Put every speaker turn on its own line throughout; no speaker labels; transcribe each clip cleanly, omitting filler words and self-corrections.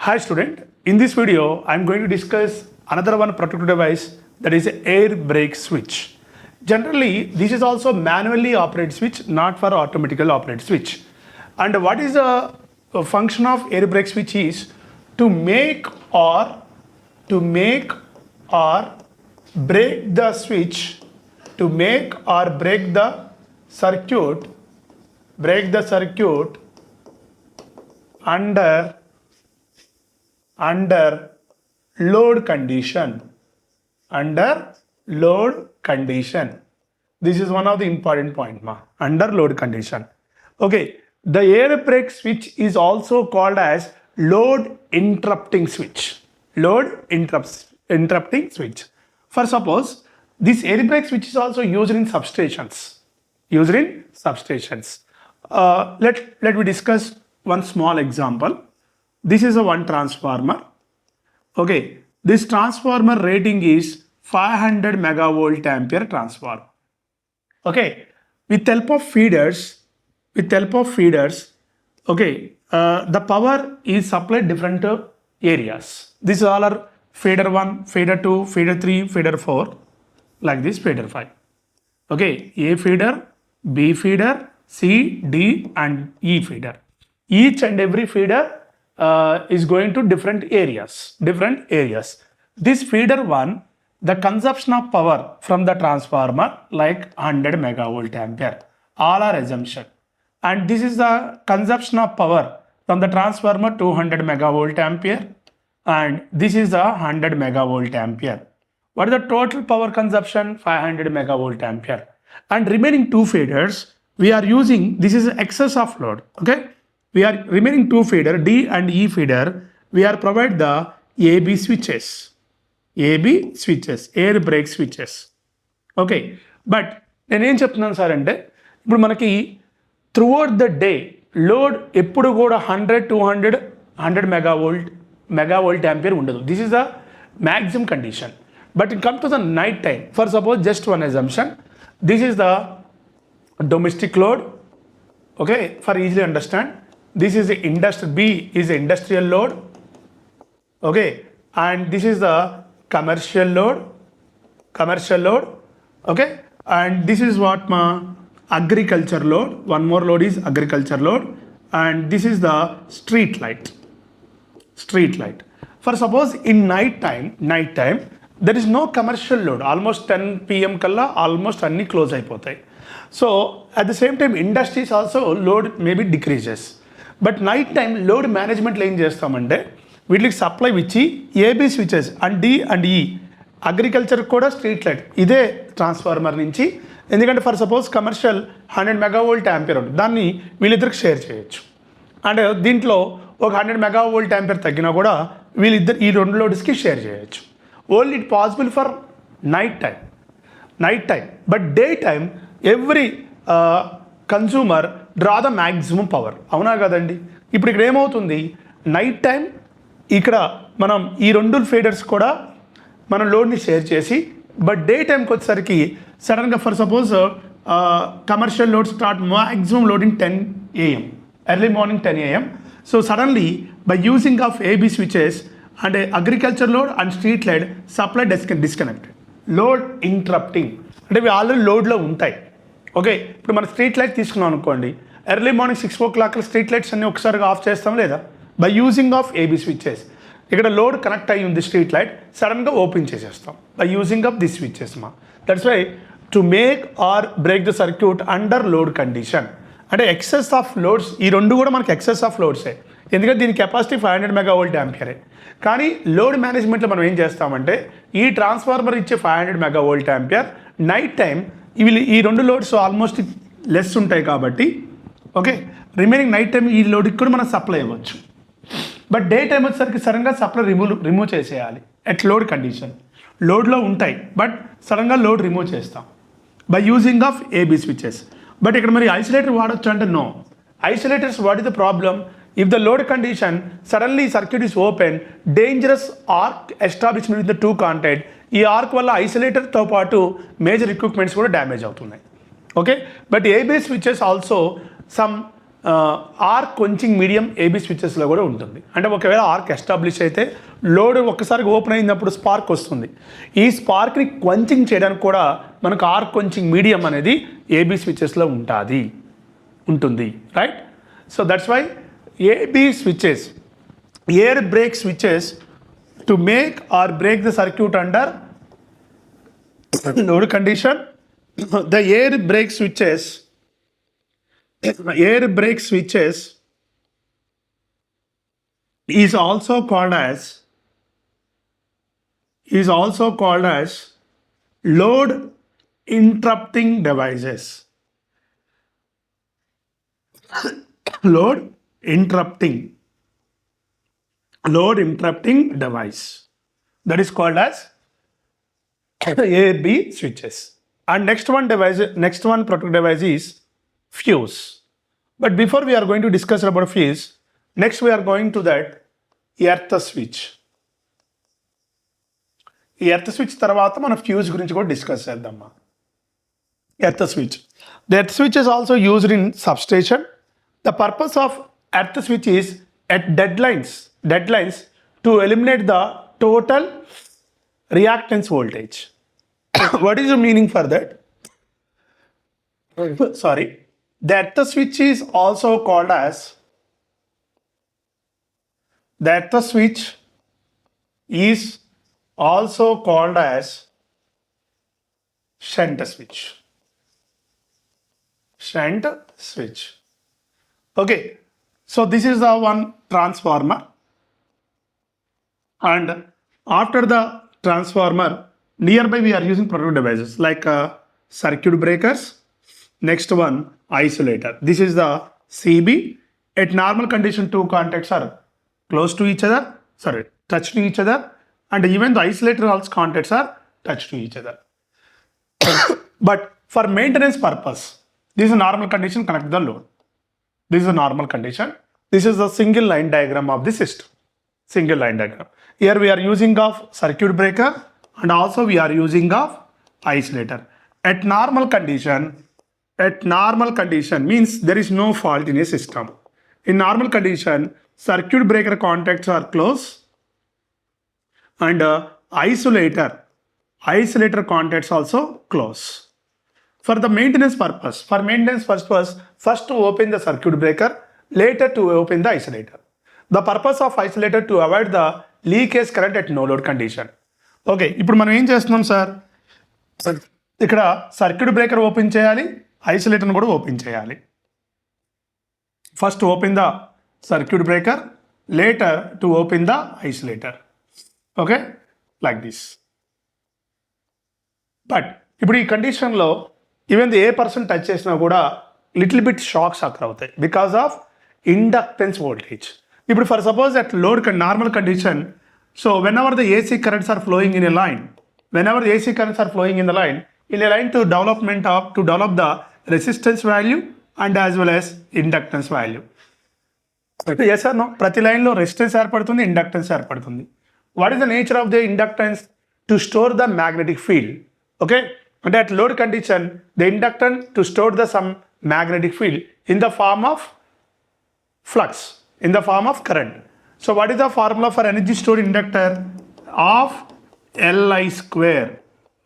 Hi student, in this video I am going to discuss another one protective device, that is a air brake switch. Generally this is also manually operated switch, not for automatically operated switch. And what is the function of air brake switch is to make or break the switch, to make or break the circuit under load condition. This is one of the important point, under load condition. Okay, the air brake switch is also called as load interrupting switch. For suppose this air brake switch is also used in substations. Let me discuss one small example. This is a one transformer. Okay, this transformer rating is 500 megavolt ampere transformer. Okay, with help of feeders, okay, the power is supplied different areas. These all are feeder 1, feeder 2, feeder 3, feeder 4, like this, feeder 5. Okay, A feeder, B feeder, C, D and E feeder. Each and every feeder is going to different areas. This feeder 1, the consumption of power from the transformer like 100 megavolt ampere, all are assumption. And this is the consumption of power from the transformer 200 megavolt ampere, and this is the 100 megavolt ampere. What is the total power consumption? 500 megavolt ampere. And remaining two feeders, we are using, this is excess of load. Okay, we are remaining two feeder, D and E feeder, we are provide the AB switches, air brake switches. Okay, but నేను ఏం చెప్తున్నాను sir అంటే ఇప్పుడు మనకి throughout the day load ఎప్పుడు కూడా 100 megavolt ampere ఉండదు. This is the maximum condition. But it comes to the night time. For suppose just one assumption, this is the domestic load. Okay, for easily understand, this is the B is the industrial load. Okay, and this is the commercial load. Okay, and this is what agriculture load. One more load is agriculture load, and this is the street light. For suppose in night time there is no commercial load. Almost 10 PM kalla almost anni close అయిపోతాయి. So at the same time industries also load maybe decreases. But night time load management లో ఏం చేస్తామంటే వీటికి supply ఇచ్చి AB switches and డి and ఈ agriculture కూడా street light ఇదే ట్రాన్స్ఫార్మర్ నుంచి, ఎందుకంటే for suppose commercial 100 megavolt ampere ఉంటుంది, దాన్ని వీళ్ళిద్దరికి షేర్ చేయొచ్చు. అండ్ దీంట్లో ఒక 100 మెగావోల్ట్ యాంపియర్ తగ్గినా కూడా వీళ్ళిద్దరు ఈ రెండు లోడ్స్కి షేర్ చేయొచ్చు. Only it possible for night time. But day time every consumer draw the maximum power. అవునా కదండి? ఇప్పుడు ఇక్కడ ఏమవుతుంది, నైట్ టైం ఇక్కడ మనం ఈ రెండు ఫీడర్స్ కూడా మనం లోడ్ని షేర్ చేసి, బట్ డే టైంకి వచ్చేసరికి సడన్గా for suppose commercial load start maximum loading 10 AM, early morning 10 AM. So suddenly by using of AB switches and agriculture load and street light supply disconnected. Load interrupting అంటే ఇవి already లోడ్లో ఉంటాయి. Okay, ఇప్పుడు మన street light తీసుకున్నాం అనుకోండి, early morning 6 o'clock street lights అన్నీ ఒకసారిగా ఆఫ్ చేస్తాం లేదా? By using of AB switches. ఇక్కడ లోడ్ కనెక్ట్ అయ్యి ఉంది స్ట్రీట్ లైట్, సడన్గా ఓపెన్ చేసేస్తాం by using of this switches. That's why to make or break the circuit under load condition. అంటే ఎక్సెస్ ఆఫ్ లోడ్స్, ఈ రెండు కూడా మనకి ఎక్సెస్ ఆఫ్ లోడ్సే, ఎందుకంటే దీని కెపాసిటీ 500 మెగావోల్ట్ యాంపియరే. కానీ లోడ్ మేనేజ్మెంట్లో మనం ఏం చేస్తామంటే ఈ ట్రాన్స్ఫార్మర్ ఇచ్చే 500 మెగావోల్ట్ యాంపియర్, నైట్ టైం ఈ రెండు లోడ్స్ ఆల్మోస్ట్ లెస్ ఉంటాయి కాబట్టి ఓకే, రిమైనింగ్ నైట్ టైం ఈ లోడ్కి కూడా మనం సప్లై ఇవ్వచ్చు. బట్ డే టైం వచ్చేసరికి సడన్గా సప్లై రిమూవ్ చేసేయాలి ఎట్ లోడ్ కండిషన్. లోడ్లో ఉంటాయి బట్ సడన్గా లోడ్ రిమూవ్ చేస్తాం by using of AB switches. But ఇక్కడ మరి ఐసోలేటర్ వాడచ్చు అంటే no. Isolators what is the problem? If the load condition suddenly circuit is open, dangerous arc establishment with the two contact, ఈ arc వల్ల ఐసోలేటర్తో పాటు major equipments కూడా damage అవుతున్నాయి. Okay, but AB switches also some arc quenching medium AB స్విచెస్లో కూడా ఉంటుంది. అంటే ఒకవేళ ఆర్క్ ఎస్టాబ్లిష్ అయితే లోడ్ ఒక్కసారి ఓపెన్ అయినప్పుడు స్పార్క్ వస్తుంది. ఈ స్పార్క్ని కొంచింగ్ చేయడానికి కూడా మనకు ఆర్క్ కొంచింగ్ మీడియం అనేది ఏబీ స్విచెస్లో ఉంటుంది, right? So that's why AB switches, air break switches to make or break the circuit under load condition. The air brake switches is also called as load interrupting devices. Load interrupting device, that is called as AB switches. And next one protective device is fuse. But before we are going to discuss about fuse, next we are going to that earth switch. ఈ earth switch తర్వాత మనం fuse గురించి కూడా discuss చేద్దామా. Earth switch, the earth switch is also used in substation. The purpose of earth switch is at deadlines to eliminate the total reactance voltage. What is the meaning for that? Sorry. The earth switch is also called as shunt switch. Shunt switch. Okay. So this is the one transformer. And after the transformer, nearby we are using protective devices like circuit breakers. Next one, isolator. This is the CB. At normal condition, two contacts are touch to each other, and even the isolator also contacts are touch to each other. But for maintenance purpose, this is a normal condition, connect the load. This is a normal condition. This is the single line diagram of the system. Single line diagram. Here we are using of circuit breaker, and also we are using of isolator. At normal condition means there is no fault in a system. In normal condition, circuit breaker contacts are close, and isolator contacts also close. For the maintenance purpose, first to open the circuit breaker, later to open the isolator. The purpose of isolator to avoid the leakage current at no load condition. Okay, ఇప్పుడు మనం ఏం చేస్తున్నాం sir, ఇక్కడ circuit breaker open చేయాలి, ఐసోలేటర్ని కూడా open చేయాలి. First open the circuit breaker, later to open the isolator. Okay, like this. But ఇప్పుడు ఈ కండిషన్లో ఈవెన్ ఏ పర్సన్ టచ్ చేసినా కూడా లిటిల్ బిట్ షాక్స్ అక్కర్ అవుతాయి బికాస్ ఆఫ్ ఇండక్టెన్స్ వోల్టేజ్. ఇప్పుడు for suppose at load normal condition, so whenever the AC currents are flowing in a line, in a line to develop the resistance value and as well as inductance value. Yes or no? ప్రతి లైన్లో resistance ఏర్పడుతుంది, inductance ఏర్పడుతుంది. What is the nature of the inductance? To store the magnetic field. Okay, అంటే at load condition the inductance to store the some magnetic field in the form of flux, in the form of current. So what is the formula for energy stored inductor? Of Li square.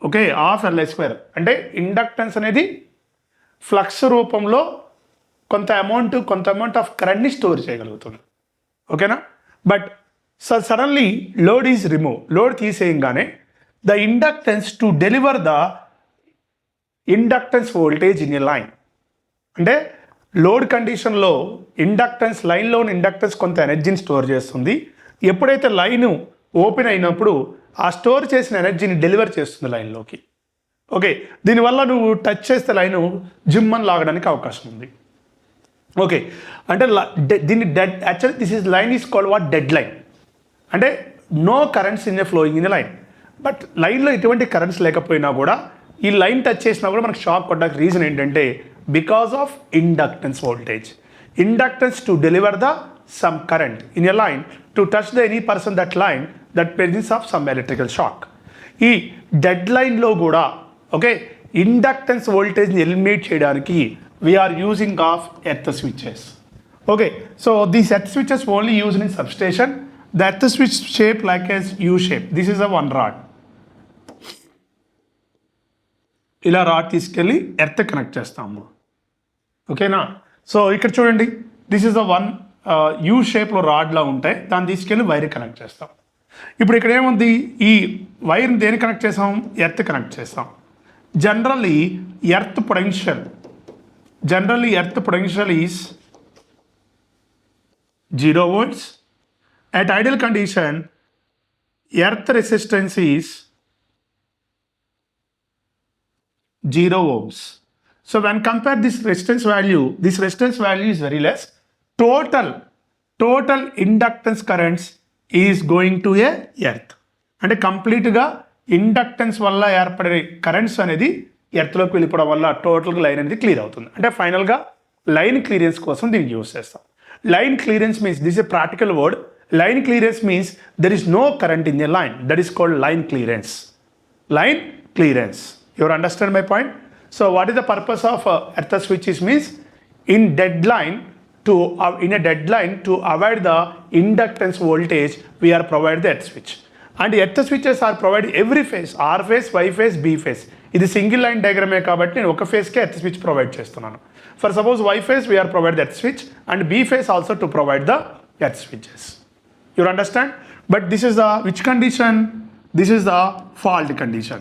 Okay, of Li square. అంటే inductance అనేది flux రూపంలో కొంత amount of కరెంట్ని store చేయగలుగుతుంది. ఓకేనా? But suddenly load is remove, load తీసేయంగానే the inductance to deliver the inductance voltage in a line. అంటే load కండిషన్లో ఇండక్టెన్స్, లైన్లో ఉన్న ఇండక్టెన్స్ కొంత ఎనర్జీని స్టోర్ చేస్తుంది. ఎప్పుడైతే లైన్ ఓపెన్ అయినప్పుడు ఆ స్టోర్ చేసిన ఎనర్జీని డెలివర్ చేస్తుంది లైన్లోకి. ఓకే, దీనివల్ల నువ్వు టచ్ చేస్తే లైన్ జిమ్ అని లాగడానికి అవకాశం ఉంది. ఓకే, అంటే దీన్ని actually this is line is called what? Dead line. అంటే no currents in a flowing in a line. But లైన్లో ఎటువంటి కరెంట్స్ లేకపోయినా కూడా ఈ లైన్ టచ్ చేసినా కూడా మనకు షాక్ కొట్టడానికి రీజన్ ఏంటంటే because of inductance voltage. Inductance to deliver the some current in a line to touch the any person that line that presence of some electrical shock. ఈ dead లైన్లో కూడా okay inductance వోల్టేజ్ని eliminate చేయడానికి we are using of earth switches. Okay, so these earth switches only used in substation. The earth switch shape like as U shape. This is a one rod. ఇలా rod తీసుకెళ్ళి earth connect చేస్తాము. ఓకేనా? So ఇక్కడ చూడండి, this is the one you షేప్లో రాడ్లా ఉంటాయి, దాన్ని తీసుకెళ్ళి వైర్ కనెక్ట్ చేస్తాం. ఇప్పుడు ఇక్కడ ఏముంది, ఈ వైర్ని దేని కనెక్ట్ చేసాం, ఎర్త్ కనెక్ట్ చేస్తాం. Generally earth potential is 0 volts. At ideal condition, earth resistance is 0 ohms. So when compare this resistance value is very less. Total inductance currents is going to a earth. అంటే కంప్లీట్గా inductance వల్ల ఏర్పడే currents అనేది ఎర్త్లోకి వెళ్ళిపోవడం వల్ల టోటల్గా line అనేది clear అవుతుంది. అంటే ఫైనల్గా లైన్ క్లియరెన్స్ కోసం దీన్ని యూజ్ చేస్తాం. Line clearance means, this is a practical word, line clearance means there is no current in a line. That is called line clearance. Line clearance. You understand my point? So what is the purpose of earth switches means, in a dead line to avoid the inductance voltage, we are provided the earth switch. And the earth switches are provided every phase, R phase, Y phase, B phase. ఇది single line డయాగ్రామే కాబట్టి నేను ఒక ఫేజ్కే earth switch provide చేస్తున్నాను. For suppose Y phase we are provide the earth switch and B phase also to provide the earth switches. You understand? But this is the which condition? This is the fault condition.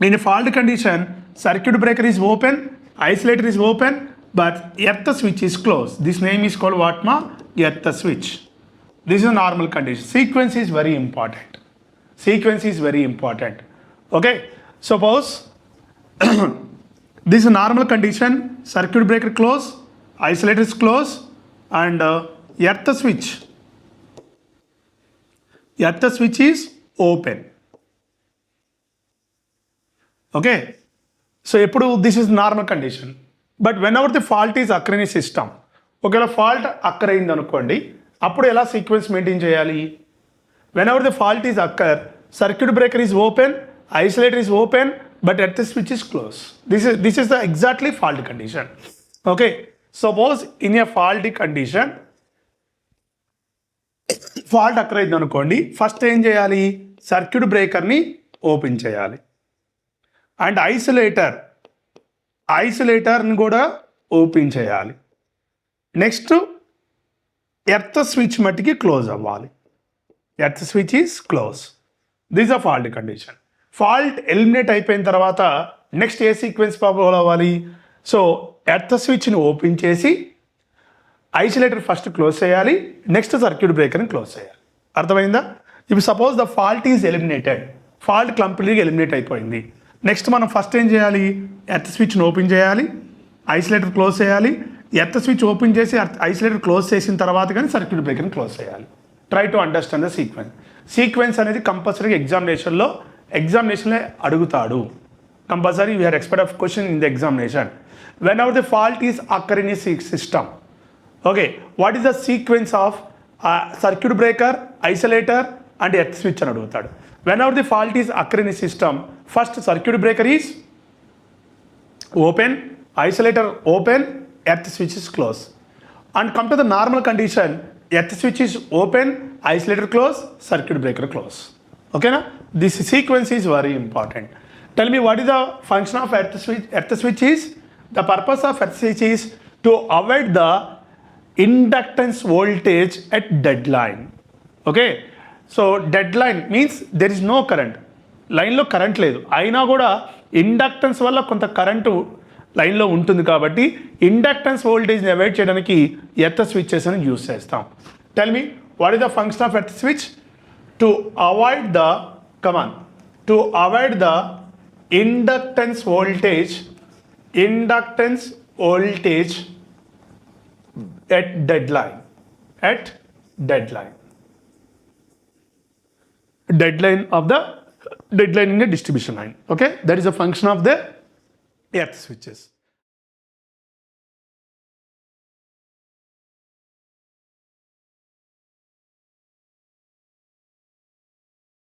In a fault condition, circuit breaker is open, isolator is open, but earth switch is closed. This name is called what ma? Earth switch. This is a normal condition. Sequence is very important. Okay? Suppose this is a normal condition, circuit breaker close, isolator is close, and earth switch is open. Okay, so this is normal condition. But whenever the fault is occurring in system, ఒకవేళ fault occur అయింది అనుకోండి, అప్పుడు ఎలా sequence maintain చేయాలి? Whenever the fault is occur, circuit breaker is open, isolator is open, but earth switch is closed. This is the exactly fault condition. Okay, suppose in a faulty condition, fault occur అయింది అనుకోండి, first ఏం చేయాలి, circuit బ్రేకర్ని open చేయాలి, and ఐసోలేటర్ని కూడా open చేయాలి. Next earth switch మట్టికి close అవ్వాలి. Earth switch is close. This a fault condition. Fault eliminate అయిపోయిన తర్వాత నెక్స్ట్ ఏ సీక్వెన్స్ ఫాలో అవ్వాలి? సో ఎర్త్ స్విచ్ని ఓపెన్ చేసి ఐసోలేటర్ ఫస్ట్ క్లోజ్ చేయాలి, నెక్స్ట్ సర్క్యూట్ బ్రేకర్ని క్లోజ్ చేయాలి. అర్థమైందా? ఇప్పుడు suppose the fault is eliminated, fault కంప్లీట్గా ఎలిమినేట్ అయిపోయింది. నెక్స్ట్ మనం ఫస్ట్ ఏం చేయాలి, ఎర్త్ స్విచ్ని ఓపెన్ చేయాలి, ఐసోలేటర్ క్లోజ్ చేయాలి. ఎర్త్ స్విచ్ ఓపెన్ చేసి ఐసోలేటర్ క్లోజ్ చేసిన తర్వాత కానీ సర్క్యూట్ బ్రేకర్ని క్లోజ్ చేయాలి. Try to understand the sequence అనేది కంపల్సరీగా ఎగ్జామినేషన్లో అడుగుతాడు. Compulsory you are expect of question in the examination. Whenever the fault is occur in a system, okay, what is the sequence of circuit breaker, isolator and earth switch అని అడుగుతాడు. Whenever the fault is occur in a system, first circuit breaker is open, isolator open, earth switch is closed. And come to the normal condition, earth switch is open, isolator close, circuit breaker close. Okay na? This sequence is very important. Tell me, what is the function of earth switch? Earth switch is, the purpose of earth switch is to avoid the inductance voltage at dead line. Okay? So dead line means there is no current, లైన్లో current లేదు, అయినా కూడా inductance వల్ల కొంత current లైన్లో ఉంటుంది కాబట్టి inductance వోల్టేజ్ని అవాయిడ్ చేయడానికి ఎర్త్ స్విచెస్ అని యూజ్ చేస్తాం. Tell me, what is the function of earth switch? To avoid the inductance voltage at dead line. Deadline in a distribution line. Okay, that is a function of the earth switches.